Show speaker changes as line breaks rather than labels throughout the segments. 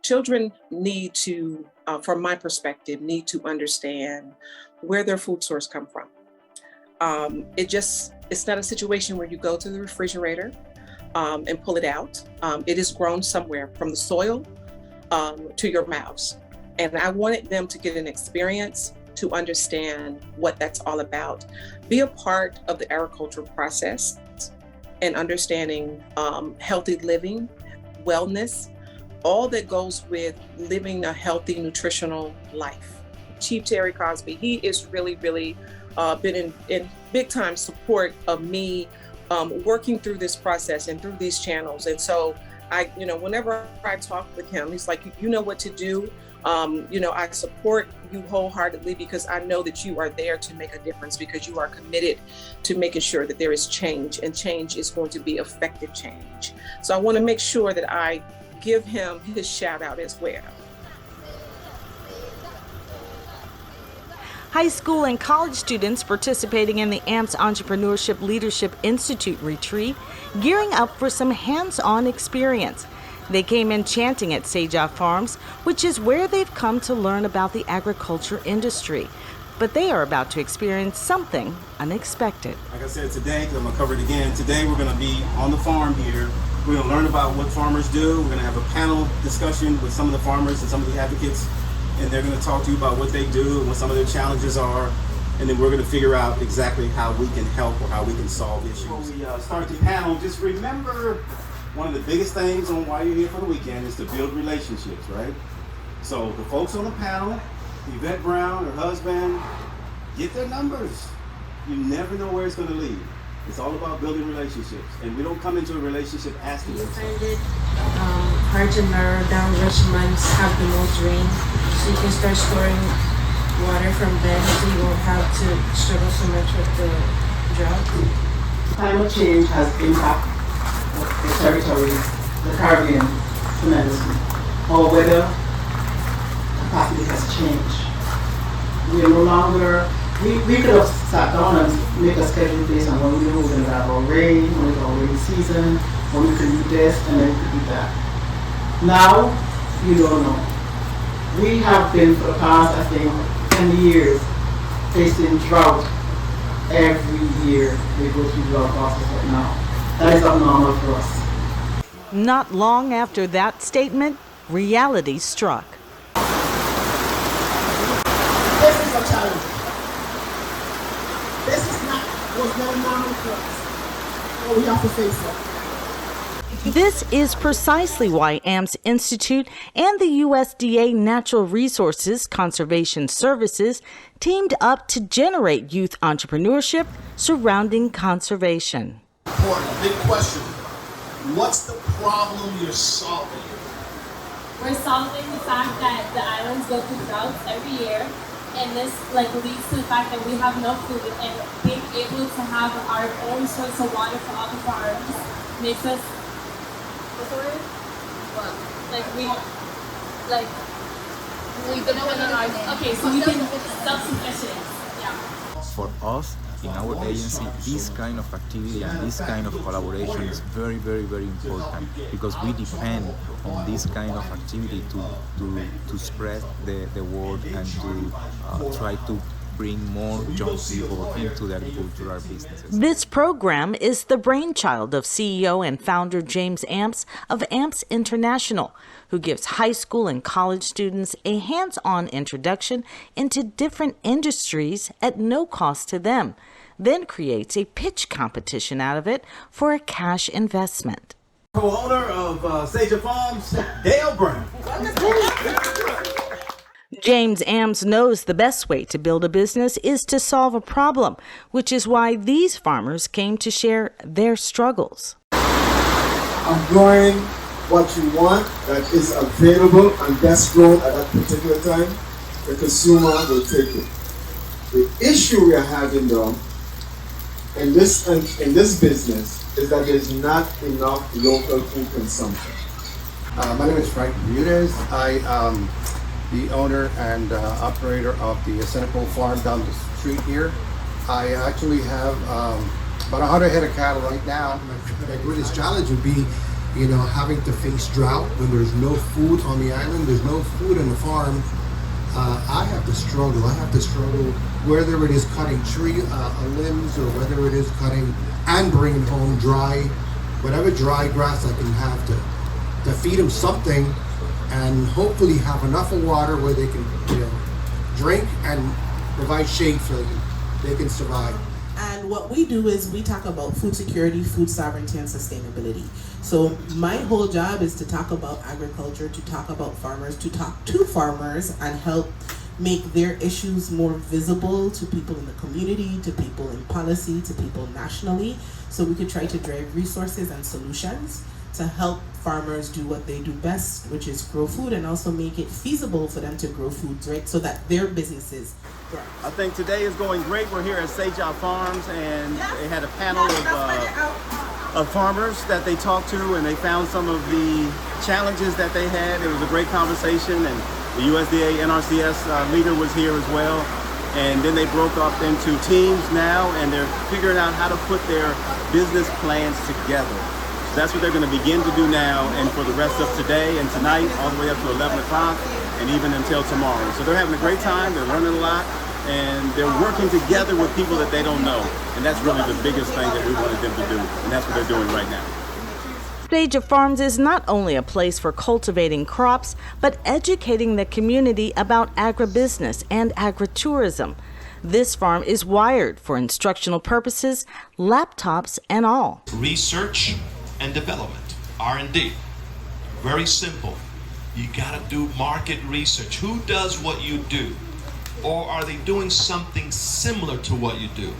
Children need to, from my perspective, need to understand where their food source come from. It's not a situation where you go to the refrigerator and pull it out. It is grown somewhere from the soil to your mouths. And I wanted them to get an experience to understand what that's all about. Be a part of the agricultural process and understanding healthy living, wellness, all that goes with living a healthy, nutritional life. Chief Terry Cosby, he is really been in big time support of me working through this process and through these channels. And so whenever I talk with him, he's like, you know what to do. I support you wholeheartedly because I know that you are there to make a difference, because you are committed to making sure that there is change, and change is going to be effective change. So I want to make sure that I give him his shout out as well.
High school and college students participating in the AMPS Entrepreneurship Leadership Institute retreat, gearing up for some hands-on experience. They came in chanting at Seja Farms, which is where they've come to learn about the agriculture industry. But they are about to experience something unexpected.
Like I said today, because I'm going to cover it again, today we're going to be on the farm here. We're going to learn about what farmers do. We're going to have a panel discussion with some of the farmers and some of the advocates, and they're going to talk to you about what they do and what some of their challenges are. And then we're going to figure out exactly how we can help or how we can solve issues. Before we start the panel, just remember, one of the biggest things on why you're here for the weekend is to build relationships, right? So the folks on the panel, Yvette Brown, her husband, get their numbers. You never know where it's going to lead. It's all about building relationships, and we don't come into a relationship asking for something.
You find it hard to narrow down which months have the most rain, so you can start storing water from then, so you won't have to struggle so much with the drought.
Climate change has impacted the territory, the Caribbean, tremendously. Our weather capacity has changed. We are no longer, we could have sat down and make a schedule based on when we were going to have our rain, when we have our rainy season, when we could do this, and then we could do that. Now, you don't know. We have been for the past, I think, 10 years facing drought. Every year we go through drought process right now. That is abnormal for us.
Not long after that statement, reality struck.
This is a challenge. This is not what's going on for us. But we have to face it.
This is precisely why AMPS Institute and the USDA Natural Resources Conservation Services teamed up to generate youth entrepreneurship surrounding conservation.
Important, big question. What's the problem you're solving?
We're solving the fact that the islands go through droughts every year, and this leads to the fact that we have no food, and being able to have our own source of water for all the farms makes us, what's the word? What? We depend on our, okay, so we can self-sufficient, yeah.
For us, in our agency, this kind of activity and this kind of collaboration is very important, because we depend on this kind of activity to spread the word and to try to bring more young people into the agricultural businesses.
This program is the brainchild of CEO and founder James Amps of Amps International, who gives high school and college students a hands-on introduction into different industries at no cost to them, then creates a pitch competition out of it for a cash investment.
Co-owner of Seja Farms, Dale Brown.
James Amps knows the best way to build a business is to solve a problem, which is why these farmers came to share their struggles.
I'm growing what you want that is available and best grown at that particular time. The consumer will take it. The issue we are having though in this business is that there's not enough local food consumption.
My name is Frank Bermudez. I am the owner and operator of the Seneca farm down the street here. I actually have about 100 head of cattle right now. My greatest challenge would be
having to face drought when there's no food on the island, there's no food on the farm. I have to struggle. Whether it is cutting tree limbs or whether it is cutting and bringing home whatever dry grass I can have to feed them something, and hopefully have enough of water where they can drink and provide shade so they can survive.
And what we do is we talk about food security, food sovereignty, and sustainability. So my whole job is to talk about agriculture, to talk about farmers, to talk to farmers and help make their issues more visible to people in the community, to people in policy, to people nationally, so we could try to drive resources and solutions to help farmers do what they do best, which is grow food, and also make it feasible for them to grow foods, right, so that their businesses grow.
I think today is going great. We're here at Sage Out Farms, and they had a panel of farmers that they talked to, and they found some of the challenges that they had. It was a great conversation, and the USDA-NRCS leader was here as well. And then they broke up into teams now, and they're figuring out how to put their business plans together. So that's what they're going to begin to do now, and for the rest of today and tonight, all the way up to 11 o'clock, and even until tomorrow. So they're having a great time, they're learning a lot, and they're working together with people that they don't know. And that's really the biggest thing that we wanted them to do, and that's what they're doing right now.
Sage of Farms is not only a place for cultivating crops, but educating the community about agribusiness and agritourism. This farm is wired for instructional purposes, laptops and all.
Research and development, R&D. Very simple. You gotta do market research. Who does what you do? Or are they doing something similar to what you do?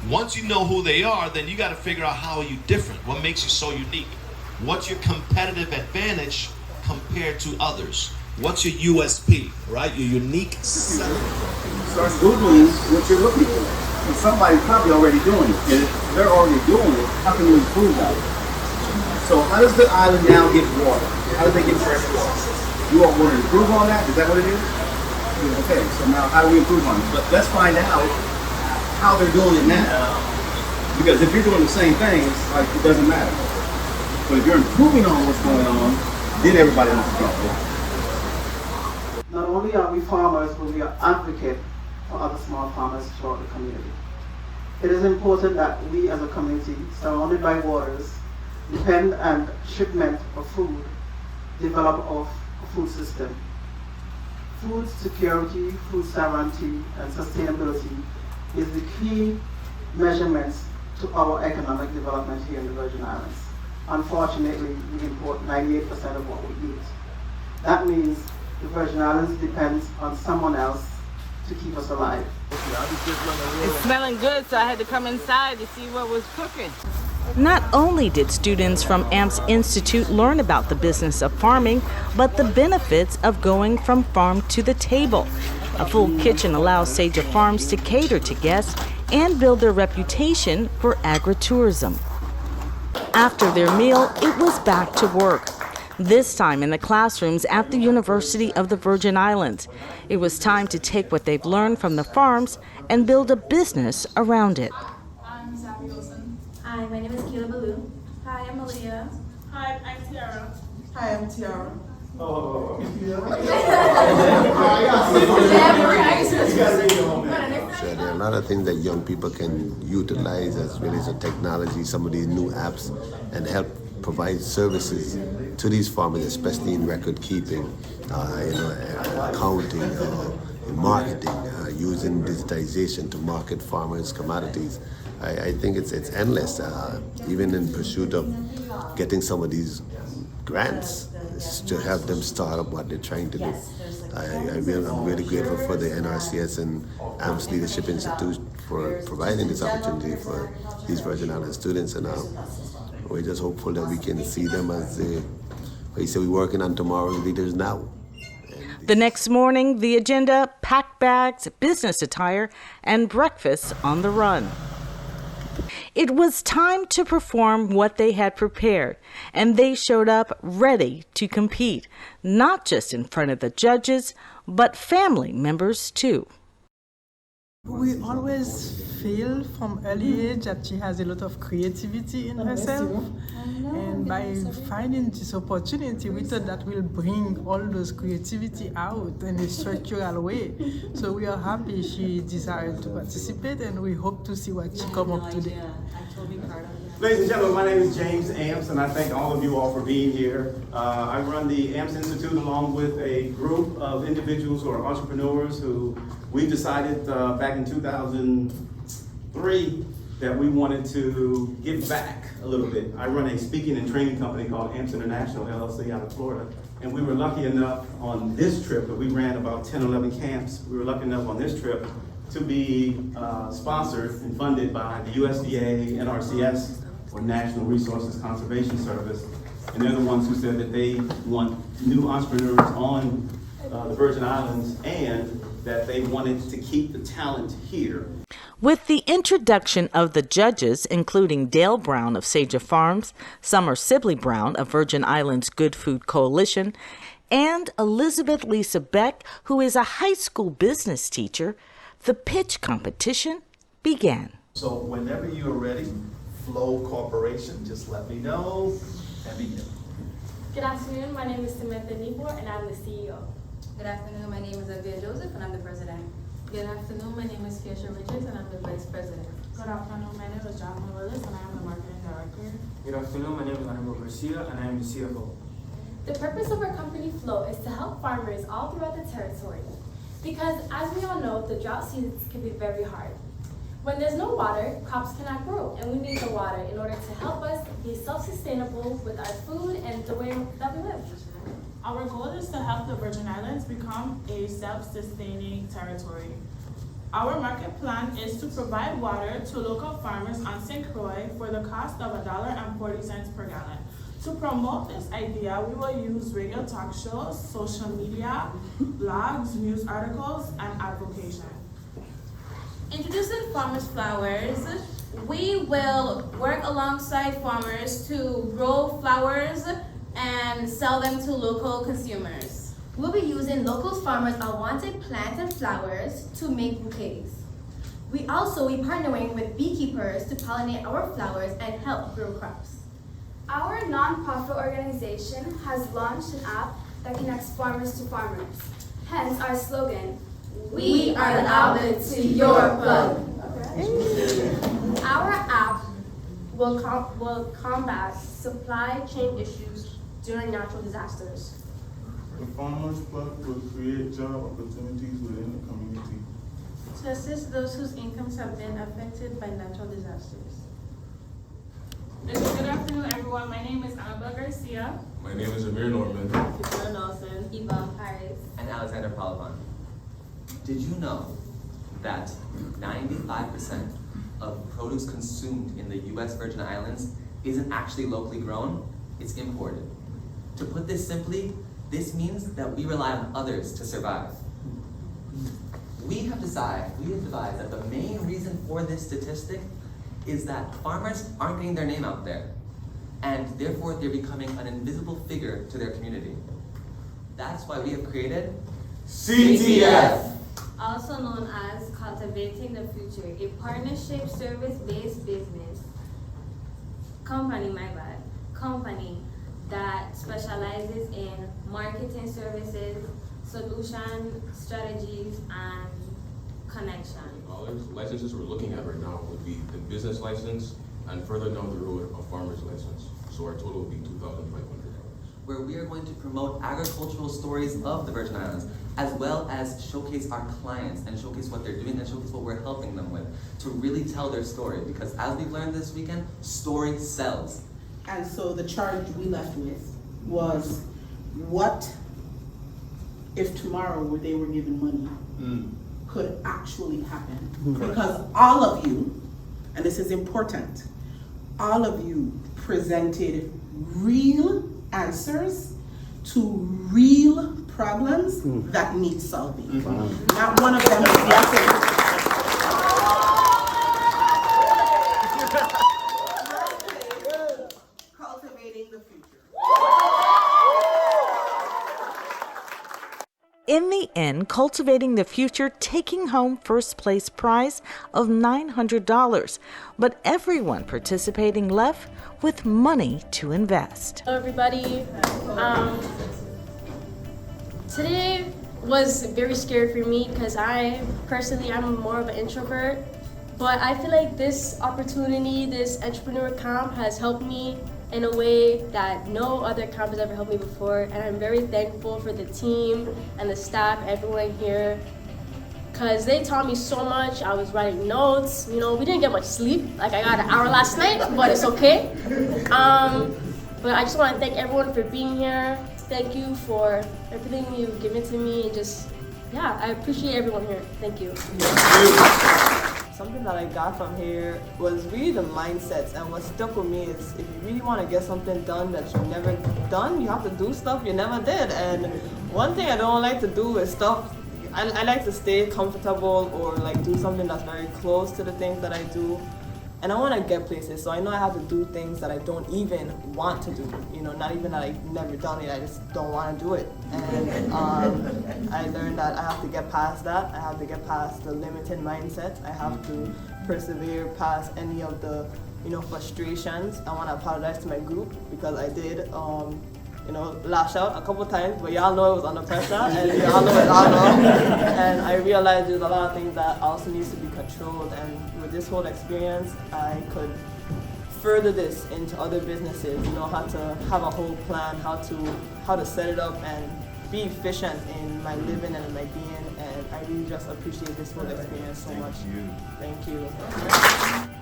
Once you know who they are, then you gotta figure out how are you different? What makes you so unique? What's your competitive advantage compared to others? What's your USP, right? Your unique selling.
Start Googling what you're looking for. And somebody's probably already doing it. And if they're already doing it, how can you improve that? So how does the island now get water? How do they get fresh water? You all want to improve on that? Is that what it is? Okay, so now how do we improve on it? But let's find out how they're doing it now. Because if you're doing the same thing, it's like it doesn't matter. But if you're improving on what's going on, then everybody wants to go.
Not only are we farmers, but we are advocates for other small farmers throughout the community. It is important that we as a community, surrounded by waters, depend on shipment of food, develop a food system. Food security, food sovereignty, and sustainability is the key measurements to our economic development here in the Virgin Islands. Unfortunately, we import 98% of what we eat. That means the Virgin Islands depends on someone else to keep us alive.
It's smelling good, so I had to come inside to see what was cooking.
Not only did students from AMPS Institute learn about the business of farming, but the benefits of going from farm to the table. A full kitchen allows Sage of Farms to cater to guests and build their reputation for agritourism. After their meal, it was back to work. This time in the classrooms at the University of the Virgin Islands. It was time to take what they've learned from the farms and build a business around it.
I'm Zabby Wilson. Hi, my name is Kayla Baloo. Hi, I'm Malia. Hi, I'm Tiara. Hi, I'm Tiara.
So there are a lot of things that young people can utilize as well as the technology, some of these new apps, and help provide services to these farmers, especially in record keeping, accounting, in marketing, using digitization to market farmers' commodities. I think it's endless, even in pursuit of getting some of these grants to help them start up what they're trying to do. I'm really grateful for the NRCS and AMPS Leadership Institute for providing this opportunity for these Virgin Islands students, and we're just hopeful that we can see them as we're working on tomorrow's leaders now.
The next morning, the agenda: packed bags, business attire, and breakfast on the run. It was time to perform what they had prepared, and they showed up ready to compete, not just in front of the judges, but family members too.
We always feel from early age that she has a lot of creativity in herself. And by finding this opportunity, we thought that will bring all those creativity out in a structural way. So we are happy she decided to participate, and we hope to see what she come up today.
Ladies and gentlemen, my name is James Amps, and I thank all of you all for being here. I run the Amps Institute along with a group of individuals who are entrepreneurs who we decided back in 2003 that we wanted to give back a little bit. I run a speaking and training company called Amps International, LLC, out of Florida. And we were lucky enough on this trip, that we ran about 10, 11 camps. We were lucky enough on this trip to be sponsored and funded by the USDA-NRCS, or National Resources Conservation Service. And they're the ones who said that they want new entrepreneurs on the Virgin Islands, and that they wanted to keep the talent here.
With the introduction of the judges, including Dale Brown of Sager Farms, Summer Sibley Brown of Virgin Islands Good Food Coalition, and Elizabeth Lisa Beck, who is a high school business teacher, the pitch competition began.
So whenever you're ready, Flow Corporation, just let me know and begin.
Good afternoon, my name is Samantha Nibor and I'm the CEO.
Good afternoon, my name is Avia Joseph and I'm the president.
Good afternoon, my name is Keisha Richards and I'm the vice president.
Good afternoon, my name is John Willis and I am the marketing director.
Good afternoon, my name is Honorable Garcia and I am the CFO.
The purpose of our company Flow is to help farmers all throughout the territory. Because as we all know, the drought seasons can be very hard. When there's no water, crops cannot grow, and we need the water in order to help us be self-sustainable with our food and the way that we live.
Our goal is to help the Virgin Islands become a self-sustaining territory. Our market plan is to provide water to local farmers on St. Croix for the cost of $1.40 per gallon. To promote this idea, we will use radio talk shows, social media, blogs, news articles, and advocation.
Introducing Farmers Flowers, we will work alongside farmers to grow flowers and sell them to local consumers.
We'll be using local farmers' unwanted plants and flowers to make bouquets. We also will be partnering with beekeepers to pollinate our flowers and help grow crops.
Our nonprofit organization has launched an app that connects farmers to farmers. Hence our slogan,
We are the outlet to your plug.
Our app will combat supply chain issues during natural disasters.
The Farmers Plug will create job opportunities within the community
To assist those whose incomes have been affected by natural disasters.
Good afternoon, everyone. My name is Annabelle Garcia.
My name is Amir Norman.
Christina Nelson.
Yvonne Paris.
And Alexander Palavon. Did you know that 95% of produce consumed in the U.S. Virgin Islands isn't actually locally grown? It's imported. To put this simply, this means that we rely on others to survive. We have devised that the main reason for this statistic is that farmers aren't getting their name out there, and therefore they're becoming an invisible figure to their community. That's why we have created CTF,
also known as Cultivating the Future, a partnership service-based business company, company that specializes in marketing services, solution strategies, and connection.
Licenses we're looking at right now would be the business license and further down the road a farmer's license. So our total would be $2,500.
Where we are going to promote agricultural stories of the Virgin Islands, as well as showcase our clients and showcase what they're doing and showcase what we're helping them with to really tell their story. Because as we've learned this weekend, story sells.
And so the charge we left with was, what if tomorrow they were given money could actually happen? Because all of you, and this is important, all of you presented real answers to real problems that need solving. Not one of them is guessing. Cultivating the future.
In the end, Cultivating the Future taking home first place prize of $900, but everyone participating left with money to invest.
Hello everybody. Today was very scary for me because I'm more of an introvert, but I feel like this opportunity, this entrepreneur camp has helped me in a way that no other camp has ever helped me before, and I'm very thankful for the team and the staff, everyone here, because they taught me so much. I was writing notes, we didn't get much sleep, like I got an hour last night, but it's okay. But I just want to thank everyone for being here. Thank you for everything you've given to me, and I appreciate everyone here. Thank you.
Something that I got from here was really the mindsets, and what stuck with me is if you really want to get something done that you've never done, you have to do stuff you never did. And one thing I don't like to do is stuff, I like to stay comfortable or like do something that's very close to the things that I do. And I want to get places, so I know I have to do things that I don't even want to do. Not even that I've never done it, I just don't want to do it. And I learned that I have to get past that. I have to get past the limited mindset. I have to persevere past any of the, frustrations. I want to apologize to my group because I did, lash out a couple times, but y'all know it was under pressure, and y'all know it's all wrong. And I realized there's a lot of things that also needs to be controlled, and with this whole experience, I could further this into other businesses, how to have a whole plan, how to set it up and be efficient in my living and in my being, and I really just appreciate this whole experience so much. Thank you.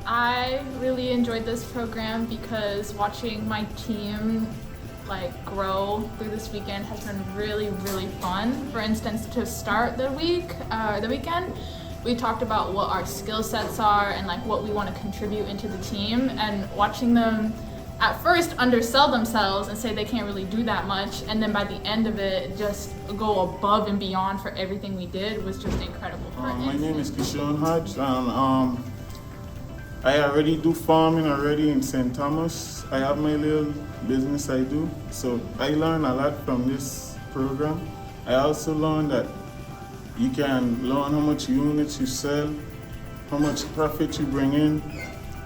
I really enjoyed this program because watching my team grow through this weekend has been really, really fun. For instance, to start the weekend, we talked about what our skill sets are and what we want to contribute into the team, and watching them at first undersell themselves and say they can't really do that much, and then by the end of it just go above and beyond for everything we did was just incredible.
My name is Kishon Hodge, and I already do farming already in St. Thomas. I have my little business I do, so I learned a lot from this program. I also learned that you can learn how much units you sell, how much profit you bring in,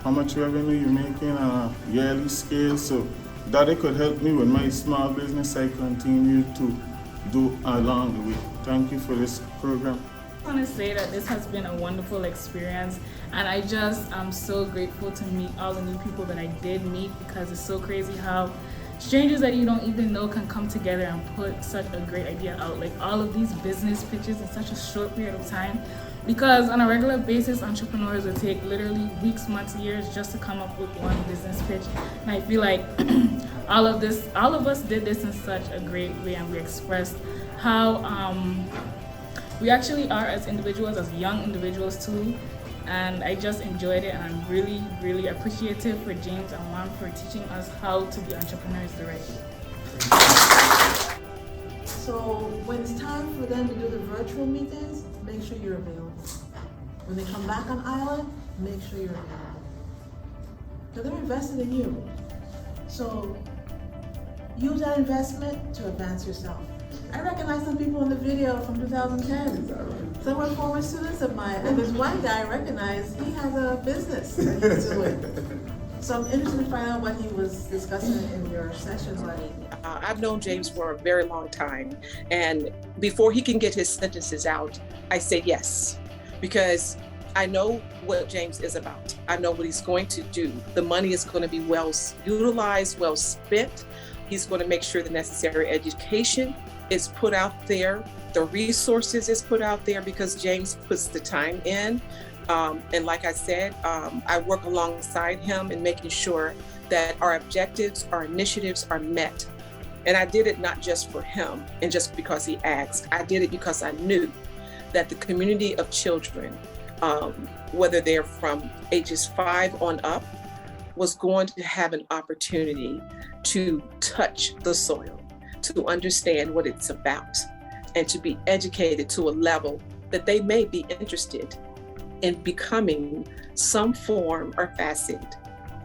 how much revenue you're making on a yearly scale, so that it could help me with my small business I continue to do along the way. Thank you for this program.
I want to say that this has been a wonderful experience, and I just am so grateful to meet all the new people that I did meet, because it's so crazy how strangers that you don't even know can come together and put such a great idea out, like all of these business pitches in such a short period of time, because on a regular basis entrepreneurs would take literally weeks, months, years just to come up with one business pitch. And I feel like all of us did this in such a great way, and we expressed how we actually are as individuals, as young individuals too, and I just enjoyed it, and I'm really, really appreciative for James and Mom for teaching us how to be entrepreneurs the right way.
So when it's time for them to do the virtual meetings, make sure you're available. When they come back on island, make sure you're available. Because they're invested in you. So use that investment to advance yourself. I recognize some people in the video from 2010. Some were former students of mine, and there's one guy I recognize, he has a business that he's doing. So I'm interested to find out what he was discussing in your session, buddy.
I've known James for a very long time, and before he can get his sentences out, I say yes, because I know what James is about. I know what he's going to do. The money is going to be well utilized, well spent. He's going to make sure the necessary education is put out there, the resources is put out there, because James puts the time in. And like I said, I work alongside him in making sure that our objectives, our initiatives are met. And I did it not just for him and just because he asked. I did it because I knew that the community of children, whether they're from ages 5 on up, was going to have an opportunity to touch the soil, to understand what it's about, and to be educated to a level that they may be interested in becoming some form or facet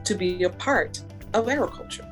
to be a part of agriculture.